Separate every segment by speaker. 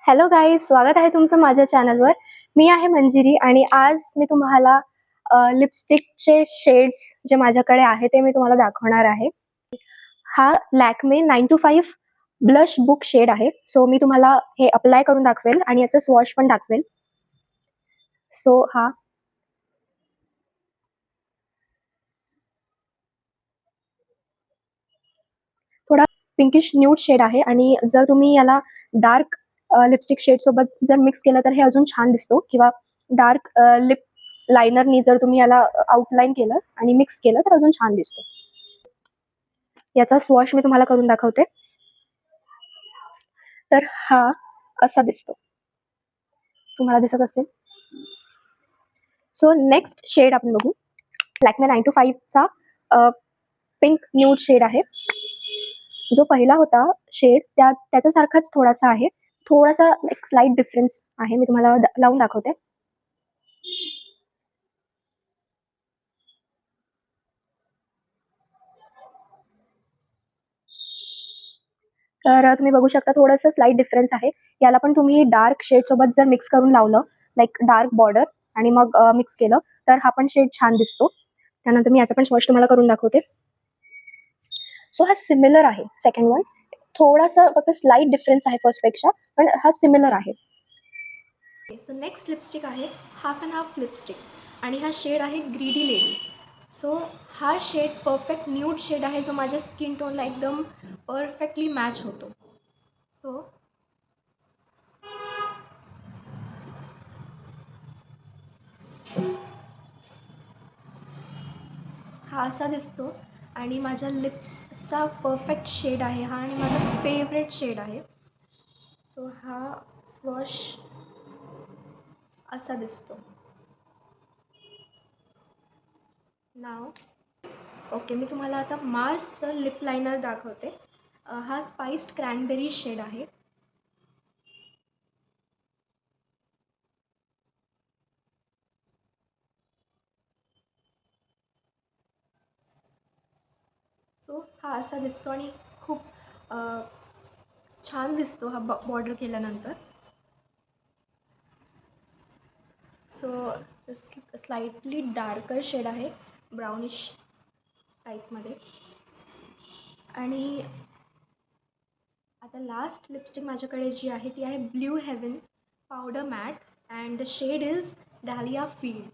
Speaker 1: Hello guys, स्वागत आहे तुमचं माझ्या चॅनलवर. मी आहे मंजिरी आणि आज मी तुम्हाला लिपस्टिकचे शेड्स जे माझ्याकडे आहे ते मी तुम्हाला दाखवणार आहे. हा लॅक्मे 925 ब्लश बुक शेड आहे. सो मी तुम्हाला हे अप्लाय करून दाखवेल आणि याचं स्वॉश पण दाखवेल. सो हा थोडा पिंकिश न्यूड शेड आहे आणि जर तुम्ही याला डार्क लिपस्टिक शेड सोबत जर मिक्स केलं तर हे अजून छान दिसतो, किंवा डार्क लिप लायनरनी जर तुम्ही याला आउटलाईन केलं आणि मिक्स केलं तर अजून छान दिसतो. याचा स्वॉश मी तुम्हाला करून दाखवते. तर हा असा दिसतो, तुम्हाला दिसत असेल. सो नेक्स्ट शेड आपण बघू. लॅक्मे 925 चा पिंक न्यूड शेड आहे. जो पहिला होता शेड त्याच्यासारखाच थोडासा आहे. थोडासा एक स्लाइट डिफरन्स आहे. मी तुम्हाला लावून दाखवते. तर तुम्ही बघू शकता थोडंसं स्लाइट डिफरन्स आहे. याला पण तुम्ही डार्क शेड सोबत जर मिक्स करून लावलं, लाईक डार्क बॉर्डर, आणि मग मिक्स केलं तर हा पण शेड छान दिसतो. त्यानंतर मी याचा पण स्वॉश तुम्हाला करून दाखवते. सो हा सिमिलर आहे सेकंड वन. थोडासा फक्त स्लाइट डिफरन्स आहे फर्स्ट पेक्षा, पण हा सिमिलर आहे. सो नेक्स्ट लिपस्टिक आहे हाफ अँड हाफ लिपस्टिक आणि हा शेड आहे ग्रीडी लेडी. सो हा शेड परफेक्ट न्यूड शेड आहे, जो माझ्या स्किन टोनला एकदम परफेक्टली मॅच होतो. सो हा असा दिसतो आणि माझ्या लिप्सचा परफेक्ट शेड आहे हा, आणि माझा फेवरेट शेड आहे. सो हा स्वॉश असा दिसतो. नाव ओके, मी तुम्हाला आता मार्सचं लिप लायनर दाखवते. हा स्पाइस्ड क्रॅनबेरी शेड आहे. सो हा असा दिसतो आणि खूप छान दिसतो हा बॉर्डर केल्यानंतर. सो स्लाइटली डार्कर शेड आहे, ब्राउनिश टाईपमध्ये. आणि आता लास्ट लिपस्टिक माझ्याकडे जी आहे ती आहे blue heaven powder matte and the shade is dahlia fields.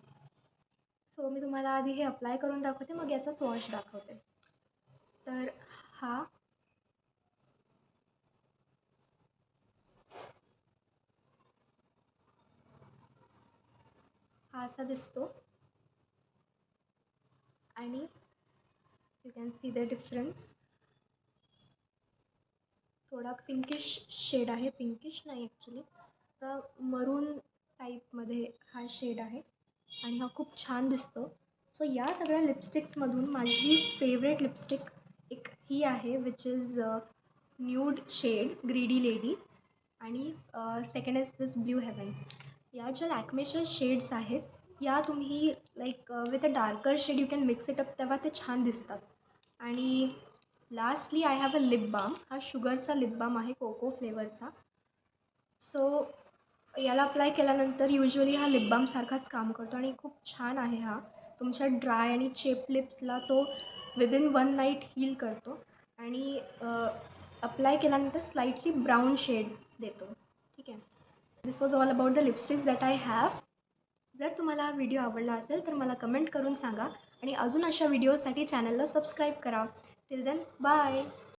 Speaker 1: So मी तुम्हाला आधी हे अप्लाय करून दाखवते, मग याचा स्वॉश दाखवते. तर हा असा दिसतो आणि you can see the difference. थोडा पिंकिश शेड आहे, पिंकिश नाही ॲक्च्युली, तर मरून टाईपमध्ये हा शेड आहे आणि हा खूप छान दिसतो. सो या सगळ्या लिपस्टिक्समधून माझी फेवरेट लिपस्टिक एक ही आहे, which is nude shade greedy lady, आणि second is this blue heaven. या ज्या लॅक्मेच्या शेड्स आहेत या तुम्ही like with a darker shade you can mix it up, तेव्हा ते छान दिसतात. आणि lastly I have a lip balm. हा शुगरचा लिप बाम आहे, कोको फ्लेवरचा. सो याला अप्लाय केल्यानंतर युजली हा लिप बामसारखाच काम करतो आणि खूप छान आहे हा. तुमच्या ड्राय आणि चेप लिप्सला तो विदिन 1 नाईट हील करतो आणि अप्लाय केल्यानंतर स्लाइटली ब्राऊन शेड देतो. ठीक आहे. This was all about the lipsticks that I have. जर तुम्हाला हा व्हिडिओ आवडला असेल तर मला कमेंट करून सांगा आणि अजून अशा व्हिडिओसाठी चॅनलला सबस्क्राईब करा. Till then bye.